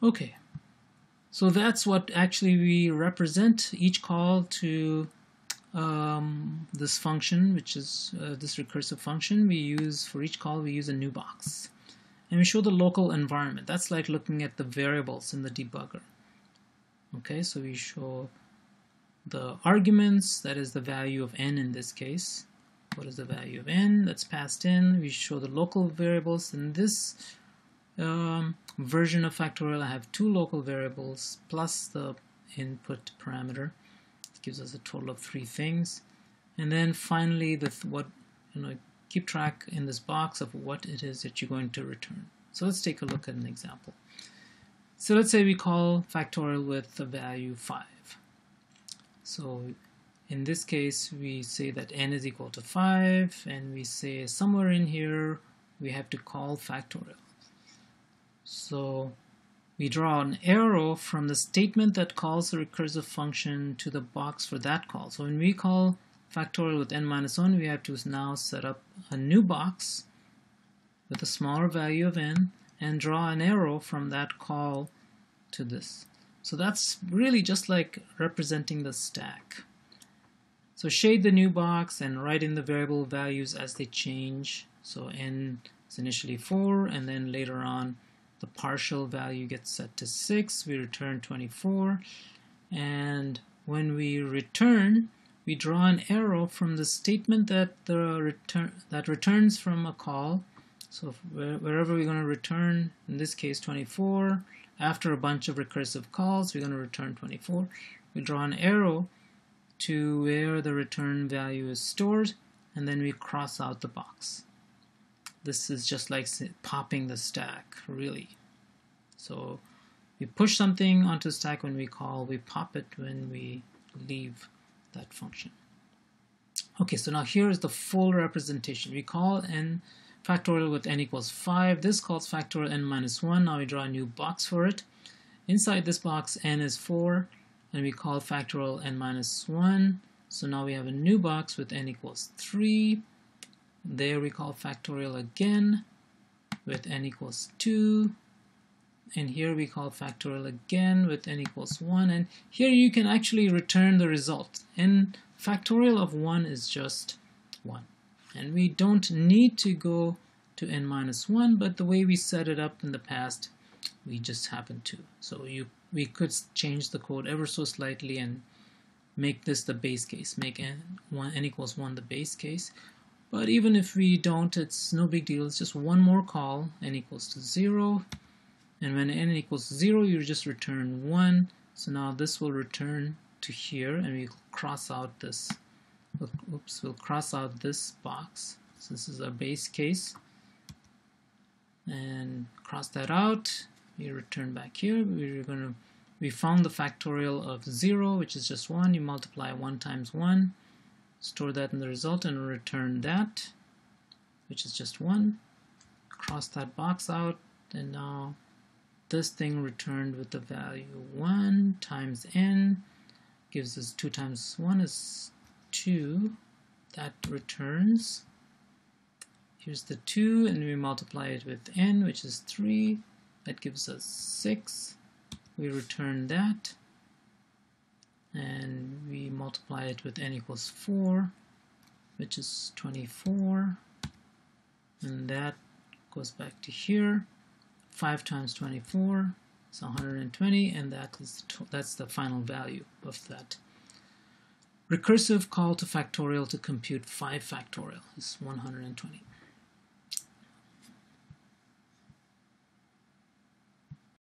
Okay, so that's what actually we represent each call to this function, which is this recursive function. We use, for each call, we use a new box. And we show the local environment. That's like looking at the variables in the debugger. Okay, so we show the arguments, that is the value of n in this case. What is the value of n that's passed in? We show the local variables. In this version of factorial, I have two local variables plus the input parameter. It gives us a total of 3 things. And then finally, keep track in this box of what it is that you're going to return. So let's take a look at an example. So let's say we call factorial with the value 5. So in this case, we say that n is equal to 5, and we say somewhere in here we have to call factorial. So we draw an arrow from the statement that calls the recursive function to the box for that call. So when we call factorial with n-1, we have to now set up a new box with a smaller value of n and draw an arrow from that call to this. So that's really just like representing the stack. So shade the new box and write in the variable values as they change. So n is initially 4, and then later on the partial value gets set to 6. We return 24, and when we return, we draw an arrow from the statement that returns from a call. So wherever we're going to return, in this case 24, after a bunch of recursive calls, we're going to return 24. We draw an arrow to where the return value is stored, and then we cross out the box. This is just like popping the stack, really. So we push something onto the stack when we call, we pop it when we leave that function. Okay, so now here is the full representation. We call n factorial with n equals 5. This calls factorial n-1. Now we draw a new box for it. Inside this box, n is 4, and we call factorial n-1. So now we have a new box with n equals 3. There we call factorial again with n equals 2. And here we call factorial again with n equals 1. And here you can actually return the result. And factorial of 1 is just 1. And we don't need to go to n-1, but the way we set it up in the past, we just happen to. So we could change the code ever so slightly and make this the base case, make n equals 1 the base case. But even if we don't, it's no big deal. It's just one more call, n equals to 0. And when n equals 0, you just return 1. So now this will return to here, and we'll cross out this. Oops, we'll cross out this box. So this is our base case. And cross that out. We return back here. We found the factorial of 0, which is just 1. You multiply 1 times 1. Store that in the result and return that, which is just 1. Cross that box out, and now this thing returned with the value 1 times n gives us 2 times 1 is 2. That returns. Here's the 2, and we multiply it with n, which is 3. That gives us 6. We return that, and we multiply it with n equals 4, which is 24, and that goes back to here. 5 times 24 is 120, and that's the final value of that. Recursive call to factorial to compute 5 factorial is 120.